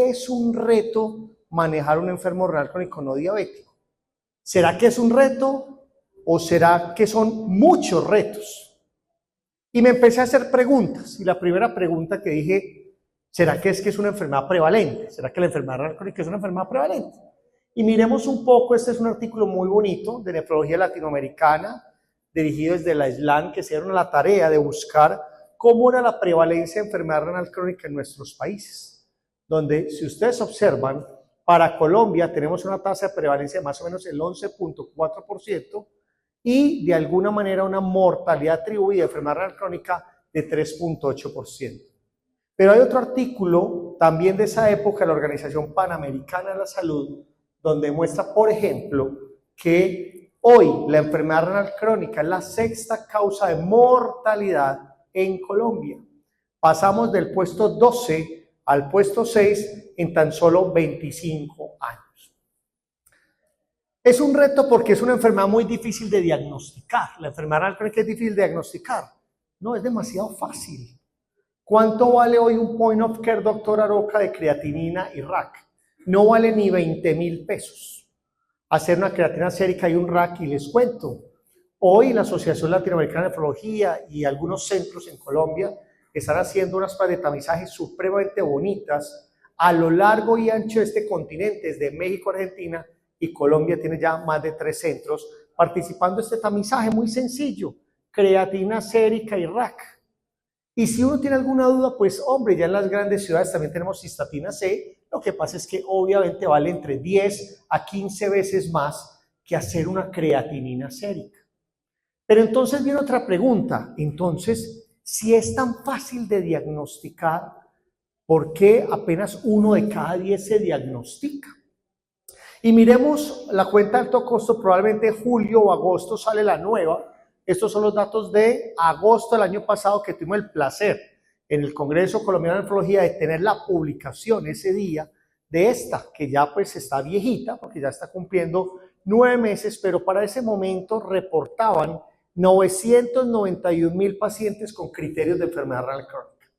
qué es un reto manejar un enfermo renal crónico no diabético? ¿Será que es un reto o será que son muchos retos? Y me empecé a hacer preguntas, y la primera pregunta que dije, ¿será que es una enfermedad prevalente? ¿Será que la enfermedad renal crónica es una enfermedad prevalente? Y miremos un poco, este es un artículo muy bonito de nefrología latinoamericana, dirigido desde la SLAN, que se dieron a la tarea de buscar cómo era la prevalencia de enfermedad renal crónica en nuestros países, donde si ustedes observan, para Colombia tenemos una tasa de prevalencia de más o menos el 11.4% y de alguna manera una mortalidad atribuida de enfermedad renal crónica de 3.8%. Pero hay otro artículo también de esa época de la Organización Panamericana de la Salud, donde muestra, por ejemplo, que hoy la enfermedad renal crónica es la sexta causa de mortalidad en Colombia. Pasamos del puesto 12 al puesto 6 en tan solo 25 años. Es un reto porque es una enfermedad muy difícil de diagnosticar. La enfermedad renal crónica es difícil de diagnosticar. No, es demasiado fácil. ¿Cuánto vale hoy un point of care, doctor Aroca, de creatinina y RAC? No vale ni 20.000 pesos. Hacer una creatina sérica y un RAC, y les cuento. Hoy la Asociación Latinoamericana de Nefrología y algunos centros en Colombia están haciendo unas pruebas de tamizaje supremamente bonitas a lo largo y ancho de este continente, desde México, Argentina, y Colombia tiene ya más de 3 centros participando en este tamizaje muy sencillo, creatina sérica y RAC. Y si uno tiene alguna duda, pues hombre, ya en las grandes ciudades también tenemos cistatina C. Lo que pasa es que obviamente vale entre 10 a 15 veces más que hacer una creatinina sérica. Pero entonces viene otra pregunta. Entonces, si es tan fácil de diagnosticar, ¿por qué apenas 1 de cada 10 se diagnostica? Y miremos la cuenta de alto costo, probablemente julio o agosto sale la nueva. Estos son los datos de agosto del año pasado, que tuvimos el placer en el Congreso Colombiano de Nefrología de tener la publicación ese día de esta, que ya pues está viejita, porque ya está cumpliendo 9 meses, pero para ese momento reportaban 991.000 pacientes con criterios de enfermedad renal crónica.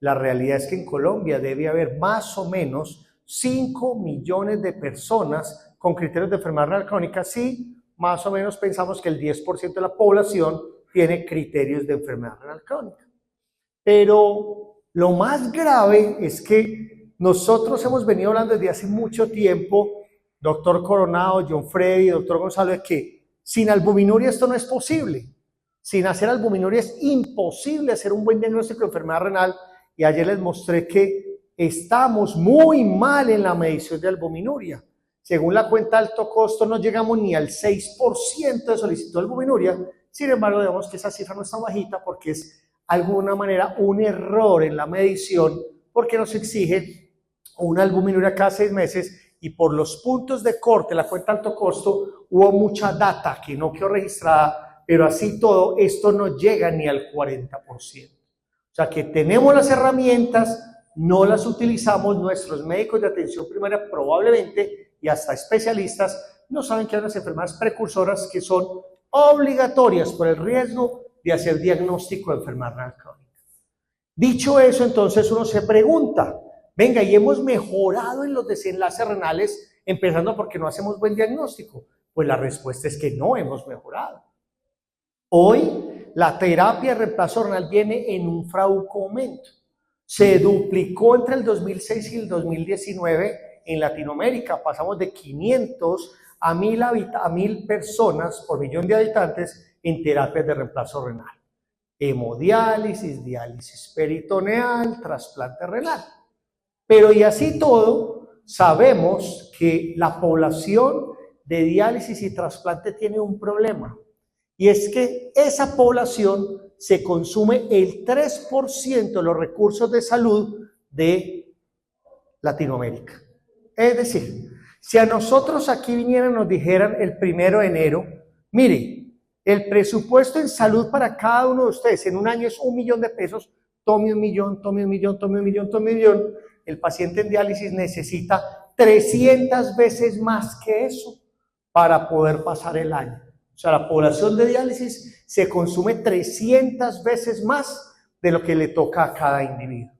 La realidad es que en Colombia debe haber más o menos 5 millones de personas con criterios de enfermedad renal crónica, sí, más o menos pensamos que el 10% de la población tiene criterios de enfermedad renal crónica. Pero lo más grave es que nosotros hemos venido hablando desde hace mucho tiempo, doctor Coronado, John Freddy, doctor Gonzalo, de que sin albuminuria esto no es posible. Sin hacer albuminuria es imposible hacer un buen diagnóstico de enfermedad renal, y ayer les mostré que estamos muy mal en la medición de albuminuria. Según la cuenta de alto costo, no llegamos ni al 6% de solicitud de albuminuria. Sin embargo, digamos que esa cifra no está bajita porque es de alguna manera un error en la medición, porque nos exige una albuminuria cada 6 meses, y por los puntos de corte, la cuenta de alto costo, hubo mucha data que no quedó registrada, pero así todo, esto no llega ni al 40%. O sea que tenemos las herramientas, no las utilizamos, nuestros médicos de atención primaria probablemente, y hasta especialistas, no saben que hay unas enfermedades precursoras que son obligatorias por el riesgo de hacer diagnóstico de enfermedad renal crónica. Dicho eso, entonces uno se pregunta, venga, y hemos mejorado en los desenlaces renales, empezando porque no hacemos buen diagnóstico. Pues la respuesta es que no hemos mejorado. Hoy la terapia de reemplazo renal viene en un franco aumento. Se duplicó entre el 2006 y el 2019 en Latinoamérica. Pasamos de 500 a 1.000 personas por millón de habitantes en terapias de reemplazo renal. Hemodiálisis, diálisis peritoneal, trasplante renal. Pero y así todo, sabemos que la población de diálisis y trasplante tiene un problema. Y es que esa población se consume el 3% de los recursos de salud de Latinoamérica. Es decir, si a nosotros aquí vinieran y nos dijeran el 1 de enero, mire, el presupuesto en salud para cada uno de ustedes en un año es 1 millón de pesos, tome 1 millón, tome 1 millón, tome 1 millón, tome 1 millón, el paciente en diálisis necesita 300 veces más que eso para poder pasar el año. O sea, la población de diálisis se consume 300 veces más de lo que le toca a cada individuo.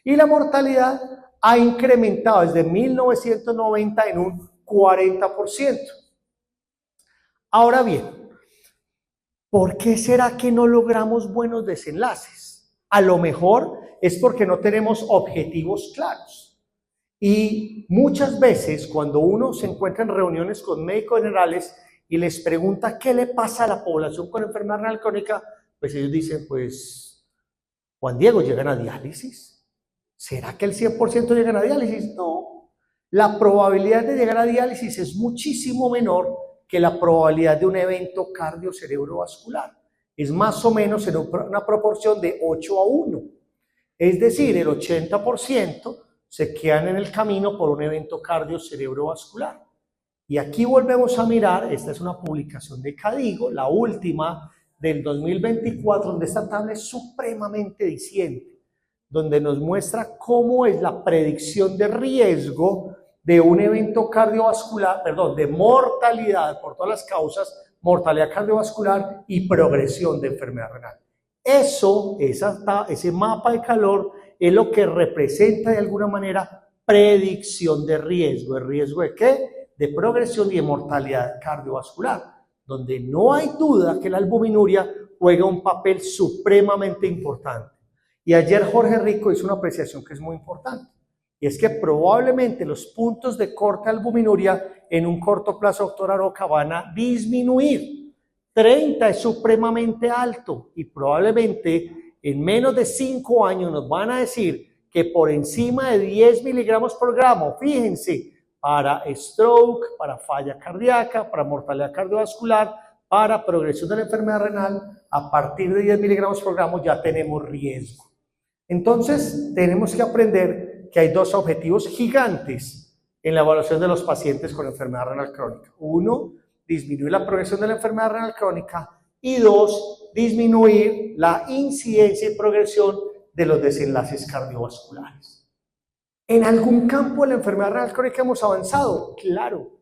Y la mortalidad ha incrementado desde 1990 en un 40%. Ahora bien, ¿por qué será que no logramos buenos desenlaces? A lo mejor es porque no tenemos objetivos claros. Y muchas veces cuando uno se encuentra en reuniones con médicos generales y les pregunta qué le pasa a la población con enfermedad renal crónica, pues ellos dicen, pues, Juan Diego, ¿llegan a diálisis? ¿Será que el 100% llegan a diálisis? No. La probabilidad de llegar a diálisis es muchísimo menor que la probabilidad de un evento cardiocerebrovascular. Es más o menos en una proporción de 8-1. Es decir, el 80% se quedan en el camino por un evento cardiocerebrovascular. Y aquí volvemos a mirar, esta es una publicación de CADIGO, la última del 2024, donde esta tabla es supremamente diciente, donde nos muestra cómo es la predicción de riesgo de un evento cardiovascular, de mortalidad por todas las causas, mortalidad cardiovascular y progresión de enfermedad renal. Ese mapa de calor es lo que representa de alguna manera predicción de riesgo. ¿El riesgo de qué? De progresión y de mortalidad cardiovascular, donde no hay duda que la albuminuria juega un papel supremamente importante. Y ayer Jorge Rico hizo una apreciación que es muy importante, y es que probablemente los puntos de corte de albuminuria en un corto plazo, doctor Aroca, van a disminuir. 30 es supremamente alto y probablemente en menos de 5 años nos van a decir que por encima de 10 miligramos por gramo, fíjense, para stroke, para falla cardíaca, para mortalidad cardiovascular, para progresión de la enfermedad renal, a partir de 10 miligramos por gramo ya tenemos riesgo. Entonces, tenemos que aprender que hay dos objetivos gigantes en la evaluación de los pacientes con enfermedad renal crónica. Uno, disminuir la progresión de la enfermedad renal crónica, y dos, disminuir la incidencia y progresión de los desenlaces cardiovasculares. ¿En algún campo de la enfermedad renal crónica hemos avanzado? Claro.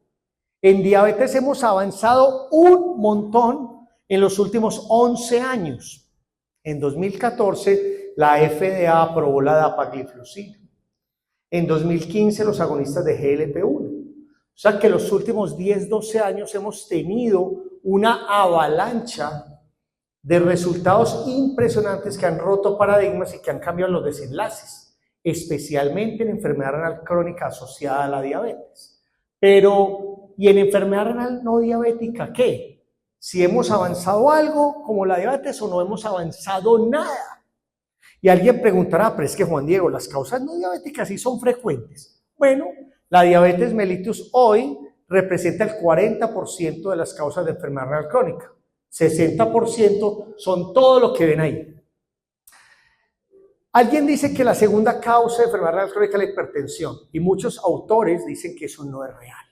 En diabetes hemos avanzado un montón en los últimos 11 años. En 2014, la FDA aprobó la dapagliflozin. En 2015, los agonistas de GLP-1. O sea que en los últimos 10-12 años hemos tenido una avalancha de resultados impresionantes que han roto paradigmas y que han cambiado los desenlaces, especialmente en enfermedad renal crónica asociada a la diabetes. Pero, ¿y en enfermedad renal no diabética qué? Si hemos avanzado algo como la diabetes o no hemos avanzado nada. Y alguien preguntará, pero es que Juan Diego, las causas no diabéticas sí son frecuentes. Bueno, la diabetes mellitus hoy representa el 40% de las causas de enfermedad renal crónica. 60% son todo lo que ven ahí. Alguien dice que la segunda causa de enfermedad renal crónica es la hipertensión, y muchos autores dicen que eso no es real.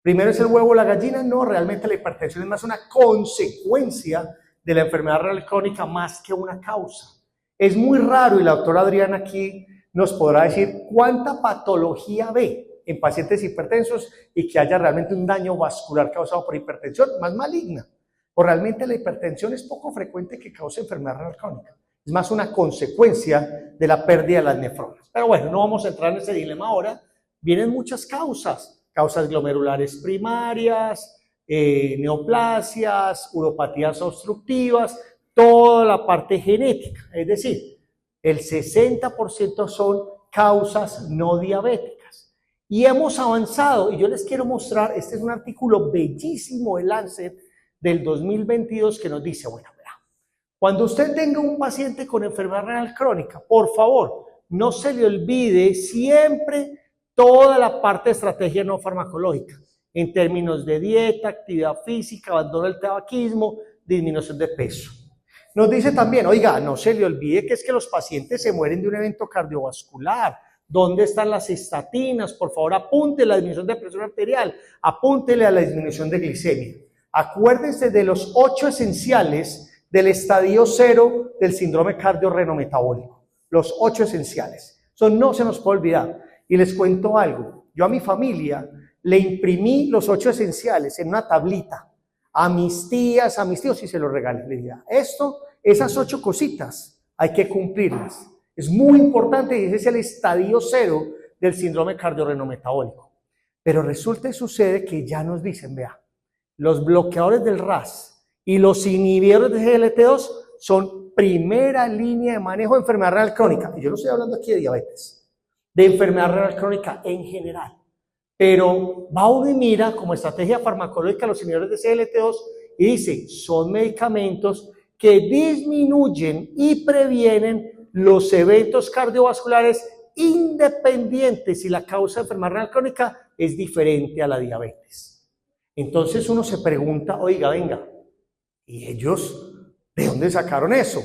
Primero es el huevo o la gallina. No, realmente la hipertensión es más una consecuencia de la enfermedad renal crónica más que una causa. Es muy raro, y la doctora Adriana aquí nos podrá decir cuánta patología ve en pacientes hipertensos y que haya realmente un daño vascular causado por hipertensión más maligna. O realmente la hipertensión es poco frecuente que cause enfermedad renal crónica. Es más una consecuencia de la pérdida de las nefronas. Pero bueno, no vamos a entrar en ese dilema ahora. Vienen muchas causas glomerulares primarias, neoplasias, uropatías obstructivas, toda la parte genética. Es decir, el 60% son causas no diabéticas. Y hemos avanzado, y yo les quiero mostrar, este es un artículo bellísimo de Lancet del 2022 que nos dice, bueno, cuando usted tenga un paciente con enfermedad renal crónica, por favor, no se le olvide siempre toda la parte de estrategia no farmacológica, en términos de dieta, actividad física, abandono del tabaquismo, disminución de peso. Nos dice también, oiga, no se le olvide que es que los pacientes se mueren de un evento cardiovascular. ¿Dónde están las estatinas? Por favor, apúntele a la disminución de presión arterial, apúntele a la disminución de glicemia. Acuérdense de los 8 esenciales del estadio 0 del síndrome cardiorrenometabólico. Los 8 esenciales. Eso no se nos puede olvidar. Y les cuento algo. Yo a mi familia le imprimí los 8 esenciales en una tablita. A mis tías, a mis tíos, y se los regalé. Le dije, esas 8 cositas hay que cumplirlas. Es muy importante, y ese es el estadio 0 del síndrome cardiorrenometabólico. Pero resulta y sucede que ya nos dicen, vea, los bloqueadores del RAS y los inhibidores de SGLT2 son primera línea de manejo de enfermedad renal crónica. Y yo no estoy hablando aquí de diabetes, de enfermedad renal crónica en general. Pero va uno y mira como estrategia farmacológica los inhibidores de SGLT2 y dice, son medicamentos que disminuyen y previenen los eventos cardiovasculares independientes si la causa de enfermedad renal crónica es diferente a la diabetes. Entonces uno se pregunta, oiga, venga, ¿y ellos de dónde sacaron eso?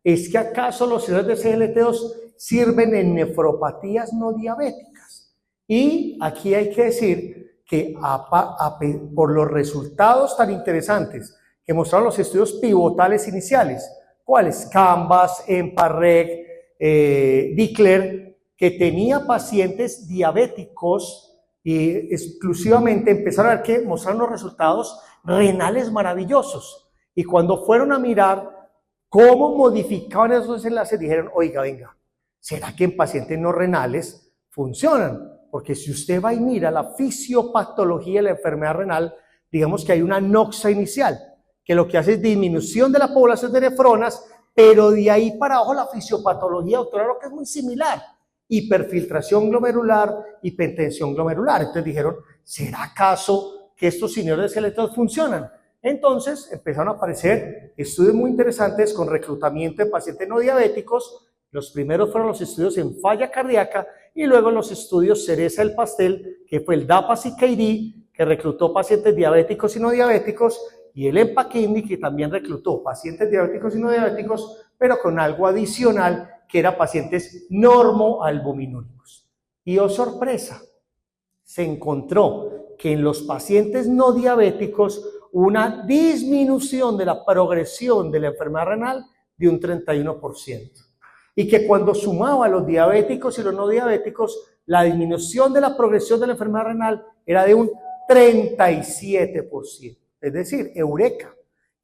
¿Es que acaso los inhibidores de SGLT2 sirven en nefropatías no diabéticas? Y aquí hay que decir que por los resultados tan interesantes que mostraron los estudios pivotales iniciales, ¿cuáles? Canvas, EMPA-REG, DECLARE, que tenía pacientes diabéticos y exclusivamente empezaron a ver que mostraron los resultados renales maravillosos. Y cuando fueron a mirar cómo modificaban esos enlaces, dijeron, oiga, venga, ¿será que en pacientes no renales funcionan? Porque si usted va y mira la fisiopatología de la enfermedad renal, digamos que hay una noxa inicial, que lo que hace es disminución de la población de nefronas, pero de ahí para abajo la fisiopatología, doctora, lo que es muy similar, hiperfiltración glomerular, hipertensión glomerular. Entonces dijeron, ¿será acaso que estos inhibidores de SGLT2 funcionan? Entonces empezaron a aparecer estudios muy interesantes con reclutamiento de pacientes no diabéticos. Los primeros fueron los estudios en falla cardíaca y luego los estudios cereza del pastel, que fue el DAPA-CKD, que reclutó pacientes diabéticos y no diabéticos, y el EMPA-KIDNEY, que también reclutó pacientes diabéticos y no diabéticos, pero con algo adicional, que era pacientes normoalbuminúricos. Y oh sorpresa, se encontró que en los pacientes no diabéticos una disminución de la progresión de la enfermedad renal de un 31%. Y que cuando sumaba a los diabéticos y los no diabéticos, la disminución de la progresión de la enfermedad renal era de un 37%. Es decir, eureka,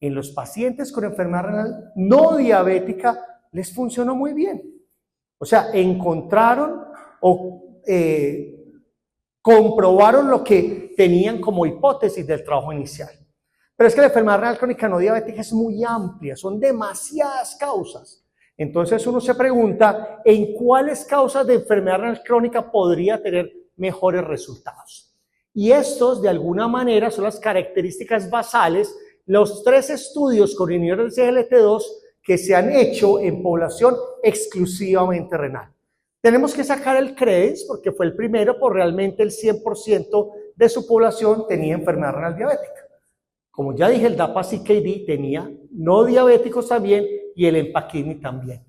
en los pacientes con enfermedad renal no diabética les funcionó muy bien. O sea, encontraron o comprobaron lo que tenían como hipótesis del trabajo inicial. Pero es que la enfermedad renal crónica no diabética es muy amplia, son demasiadas causas. Entonces uno se pregunta, ¿en cuáles causas de enfermedad renal crónica podría tener mejores resultados? Y estos, de alguna manera, son las características basales, los 3 estudios con inhibidores de SGLT2 que se han hecho en población exclusivamente renal. Tenemos que sacar el CREDENS porque fue el primero, por realmente el 100% de su población tenía enfermedad renal diabética. Como ya dije, el DAPA-CKD tenía no diabéticos también y el EMPA-KIDNEY también.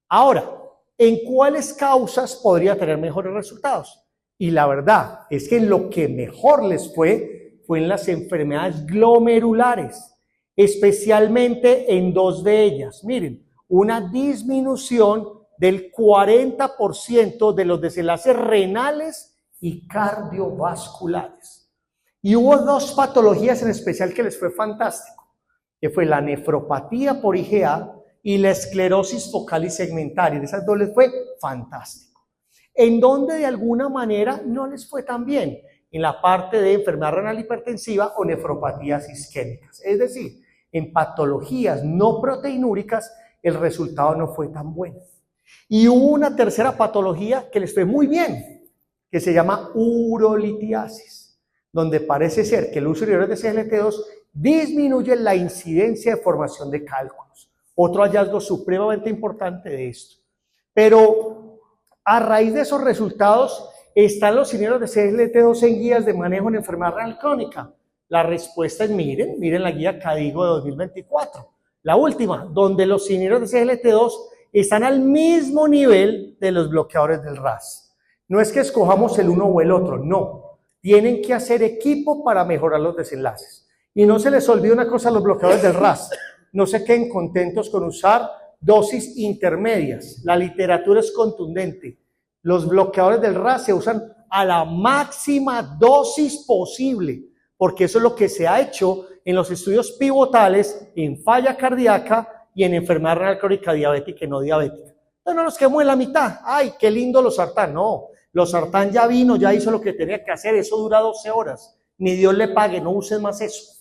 Ahora, ¿en cuáles causas podría tener mejores resultados? Y la verdad es que lo que mejor les fue en las enfermedades glomerulares, especialmente en 2 de ellas. Miren, una disminución del 40% de los desenlaces renales y cardiovasculares. Y hubo 2 patologías en especial que les fue fantástico, que fue la nefropatía por IgA y la esclerosis focal y segmentaria. De esas 2 les fue fantástico. En donde de alguna manera no les fue tan bien, en la parte de enfermedad renal hipertensiva o nefropatías isquémicas. Es decir, en patologías no proteinúricas el resultado no fue tan bueno. Y hubo una tercera patología que les fue muy bien, que se llama urolitiasis, donde parece ser que el uso de inhibidores de SGLT2 disminuye la incidencia de formación de cálculos. Otro hallazgo supremamente importante de esto. Pero a raíz de esos resultados, ¿están los inhibidores de SGLT2 en guías de manejo en enfermedad renal crónica? La respuesta es miren la guía KDIGO de 2024. La última, donde los inhibidores de SGLT2 están al mismo nivel de los bloqueadores del RAS. No es que escojamos el uno o el otro, no. Tienen que hacer equipo para mejorar los desenlaces. Y no se les olvide una cosa a los bloqueadores del RAS. No se queden contentos con usar dosis intermedias. La literatura es contundente. Los bloqueadores del RAS se usan a la máxima dosis posible, porque eso es lo que se ha hecho en los estudios pivotales en falla cardíaca y en enfermedad renal crónica diabética y no diabética. Entonces no nos quedemos en la mitad. ¡Ay, qué lindo los sartán! No, Losartán ya vino, ya hizo lo que tenía que hacer, eso dura 12 horas. Ni Dios le pague, no uses más eso.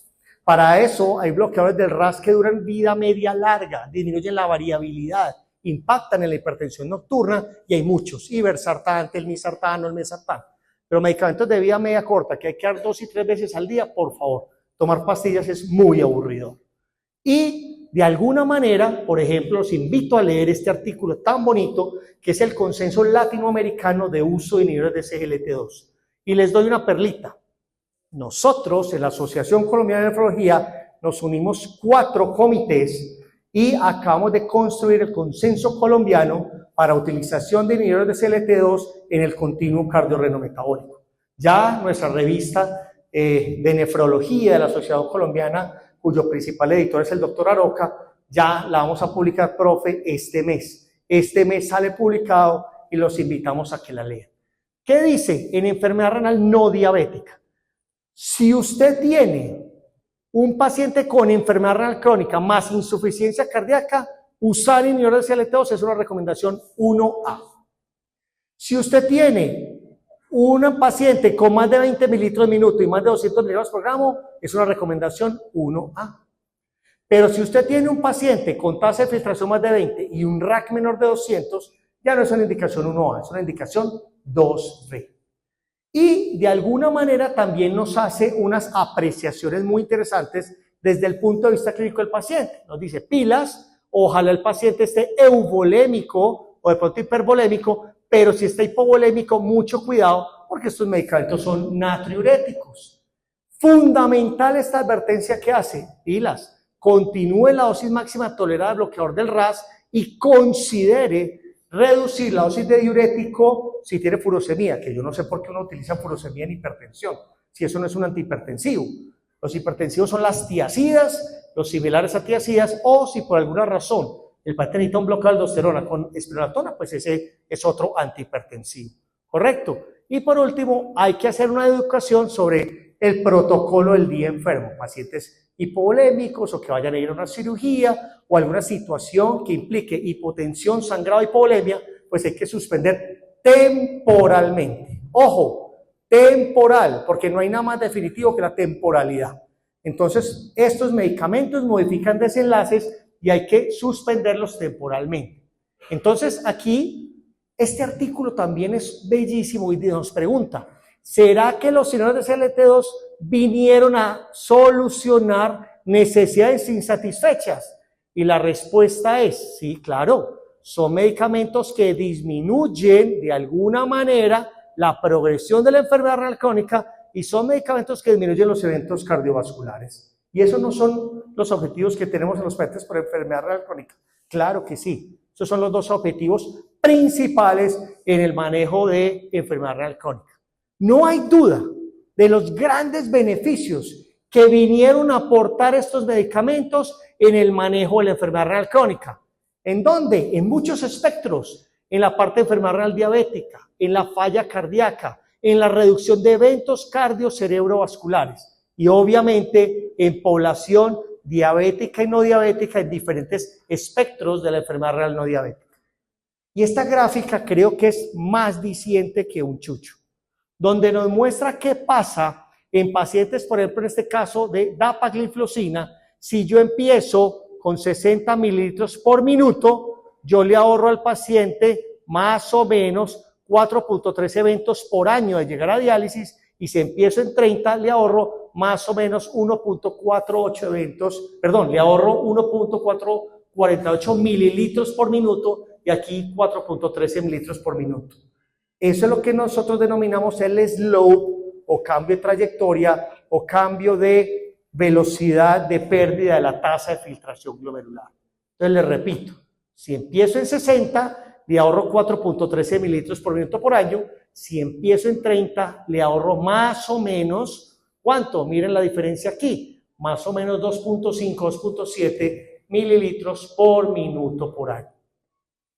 Para eso hay bloqueadores del RAS que duran vida media larga, disminuyen la variabilidad, impactan en la hipertensión nocturna y hay muchos, iversartán, telmisartán, olmesartán. Pero medicamentos de vida media corta que hay que dar 2 y 3 veces al día, por favor, tomar pastillas es muy aburrido. Y de alguna manera, por ejemplo, los invito a leer este artículo tan bonito que es el Consenso Latinoamericano de Uso de Inhibidores de SGLT2. Y les doy una perlita. Nosotros, en la Asociación Colombiana de Nefrología, nos unimos 4 comités y acabamos de construir el Consenso Colombiano para utilización de inhibidores de SGLT2 en el continuum cardiorrenometabólico. Ya nuestra revista de nefrología de la Asociación Colombiana, cuyo principal editor es el doctor Aroca, ya la vamos a publicar, profe, este mes. Este mes sale publicado y los invitamos a que la lean. ¿Qué dice en enfermedad renal no diabética? Si usted tiene un paciente con enfermedad renal crónica más insuficiencia cardíaca, usar inhibidores de SGLT2 es una recomendación 1A. Si usted tiene un paciente con más de 20 mililitros minuto y más de 200 miligramos por gramo, es una recomendación 1A. Pero si usted tiene un paciente con tasa de filtración más de 20 y un RAC menor de 200, ya no es una indicación 1A, es una indicación 2B. Y de alguna manera también nos hace unas apreciaciones muy interesantes desde el punto de vista clínico del paciente. Nos dice, pilas, ojalá el paciente esté euvolémico o de pronto hipervolémico, pero si está hipovolémico, mucho cuidado porque estos medicamentos son natriuréticos. Fundamental esta advertencia que hace, pilas, continúe la dosis máxima tolerada del bloqueador del RAS y considere reducir la dosis de diurético si tiene furosemía, que yo no sé por qué uno utiliza furosemía en hipertensión, si eso no es un antihipertensivo. Los hipertensivos son las tiazidas, los similares a tiazidas, o si por alguna razón el paciente necesita un bloqueador de aldosterona con espironolactona, pues ese es otro antihipertensivo, ¿correcto? Y por último, hay que hacer una educación sobre el protocolo del día enfermo, pacientes hipovolémicos o que vayan a ir a una cirugía o alguna situación que implique hipotensión, sangrado, hipovolemia, pues hay que suspender temporalmente. Ojo, temporal, porque no hay nada más definitivo que la temporalidad. Entonces, estos medicamentos modifican desenlaces y hay que suspenderlos temporalmente. Entonces, aquí, este artículo también es bellísimo y nos pregunta, ¿será que los inhibidores de SGLT2 vinieron a solucionar necesidades insatisfechas? Y la respuesta es, sí, claro, son medicamentos que disminuyen de alguna manera la progresión de la enfermedad renal crónica y son medicamentos que disminuyen los eventos cardiovasculares. Y esos no son los objetivos que tenemos en los pacientes por enfermedad renal crónica. Claro que sí, esos son los 2 objetivos principales en el manejo de enfermedad renal crónica. No hay duda de los grandes beneficios que vinieron a aportar estos medicamentos en el manejo de la enfermedad renal crónica. ¿En dónde? En muchos espectros, en la parte de enfermedad renal diabética, en la falla cardíaca, en la reducción de eventos cardiocerebrovasculares y obviamente en población diabética y no diabética en diferentes espectros de la enfermedad renal no diabética. Y esta gráfica creo que es más diciente que un chucho, donde nos muestra qué pasa en pacientes, por ejemplo, en este caso de dapagliflozina. Si yo empiezo con 60 mililitros por minuto, yo le ahorro al paciente más o menos 4.3 eventos por año de llegar a diálisis, y si empiezo en 30, le ahorro más o menos 1.48 eventos, perdón, le ahorro 1.448 mililitros por minuto y aquí 4.13 mililitros por minuto. Eso es lo que nosotros denominamos el slope o cambio de trayectoria o cambio de velocidad de pérdida de la tasa de filtración glomerular. Entonces les repito, si empiezo en 60, le ahorro 4.13 mililitros por minuto por año. Si empiezo en 30, le ahorro más o menos, ¿cuánto? Miren la diferencia aquí, más o menos 2.5, 2.7 mililitros por minuto por año.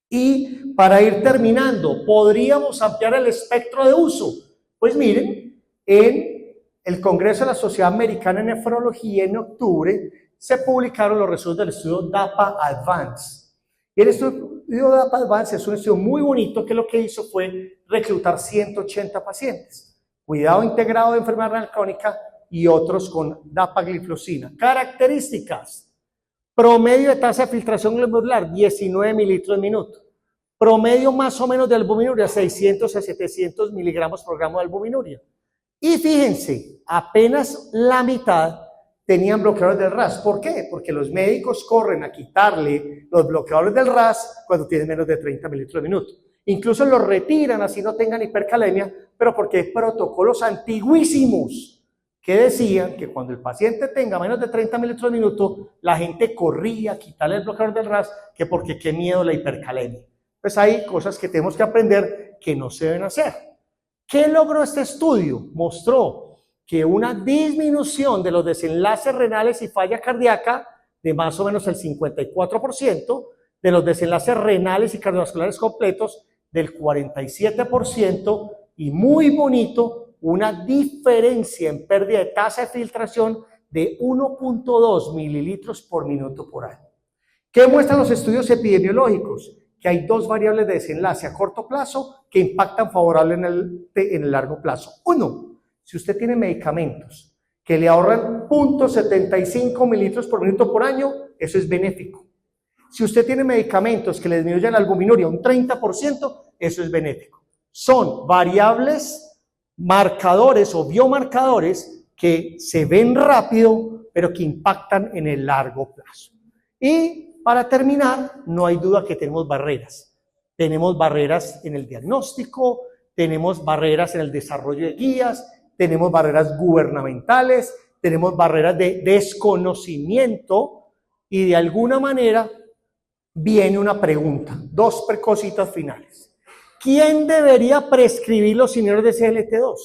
Y para ir terminando, ¿podríamos ampliar el espectro de uso? Pues miren, en el Congreso de la Sociedad Americana de Nefrología en octubre se publicaron los resultados del estudio DAPA Advance. Y el estudio estudio DAPA Advance es un estudio muy bonito que lo que hizo fue reclutar 180 pacientes, cuidado integrado de enfermedad renal crónica y otros con dapagliflozina. Características: promedio de tasa de filtración glomerular 19 mililitros al minuto, promedio más o menos de albuminuria 600 a 700 miligramos por gramo de albuminuria. Y fíjense, apenas la mitad tenían bloqueadores del RAS. ¿Por qué? Porque los médicos corren a quitarle los bloqueadores del RAS cuando tienen menos de 30 mililitros al minuto. Incluso los retiran así no tengan hipercalemia, pero porque hay protocolos antiguísimos que decían que cuando el paciente tenga menos de 30 mililitros al minuto, la gente corría a quitarle el bloqueador del RAS, que porque qué miedo la hipercalemia. Pues hay cosas que tenemos que aprender que no se deben hacer. ¿Qué logró este estudio? Mostró que una disminución de los desenlaces renales y falla cardíaca de más o menos el 54%, de los desenlaces renales y cardiovasculares completos del 47%, y muy bonito, una diferencia en pérdida de tasa de filtración de 1.2 mililitros por minuto por año. ¿Qué muestran los estudios epidemiológicos? Que hay dos variables de desenlace a corto plazo que impactan favorable en el largo plazo. Uno, si usted tiene medicamentos que le ahorran 0.75 mililitros por minuto por año, eso es benéfico. Si usted tiene medicamentos que le disminuyen la albuminuria un 30%, eso es benéfico. Son variables, marcadores o biomarcadores que se ven rápido, pero que impactan en el largo plazo. Y para terminar, no hay duda que tenemos barreras. Tenemos barreras en el diagnóstico, tenemos barreras en el desarrollo de guías, tenemos barreras gubernamentales, tenemos barreras de desconocimiento, y de alguna manera viene una pregunta, dos cositas finales. ¿Quién debería prescribir los inhibidores de CLT2?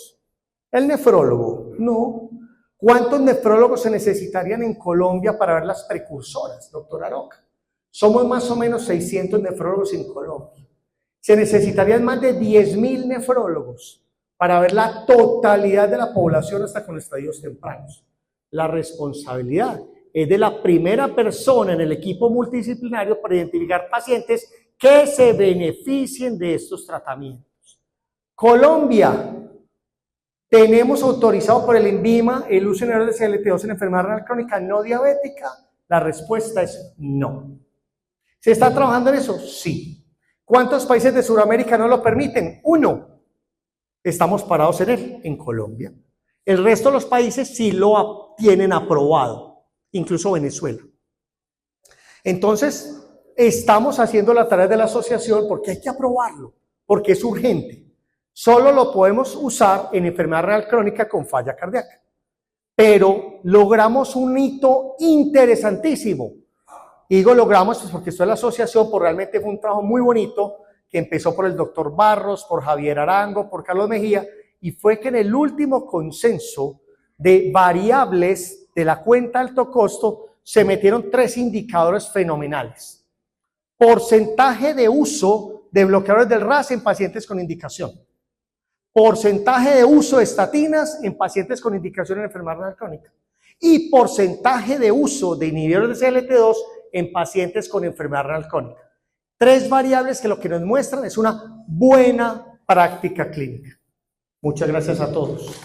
¿El nefrólogo? No. ¿Cuántos nefrólogos se necesitarían en Colombia para ver las precursoras, doctor Aroca? Somos más o menos 600 nefrólogos en Colombia. Se necesitarían más de 10.000 nefrólogos para ver la totalidad de la población hasta con estadios tempranos. La responsabilidad es de la primera persona en el equipo multidisciplinario para identificar pacientes que se beneficien de estos tratamientos. Colombia, ¿tenemos autorizado por el INVIMA el uso de inhibidores de CLT2 en enfermedad renal crónica no diabética? La respuesta es no. ¿Se está trabajando en eso? Sí. ¿Cuántos países de Sudamérica no lo permiten? 1. Estamos parados en él, en Colombia. El resto de los países sí lo tienen aprobado, incluso Venezuela. Entonces, estamos haciendo la tarea de la asociación porque hay que aprobarlo, porque es urgente. Solo lo podemos usar en enfermedad renal crónica con falla cardíaca. Pero logramos un hito interesantísimo. Y digo logramos pues porque esto es la asociación, porque realmente fue un trabajo muy bonito que empezó por el doctor Barros, por Javier Arango, por Carlos Mejía, y fue que en el último consenso de variables de la cuenta alto costo se metieron 3 indicadores fenomenales. Porcentaje de uso de bloqueadores del RAS en pacientes con indicación. Porcentaje de uso de estatinas en pacientes con indicación en enfermedad renal crónica. Y porcentaje de uso de inhibidores de CLT2 en pacientes con enfermedad renal crónica. 3 variables que lo que nos muestran es una buena práctica clínica. Muchas gracias a todos.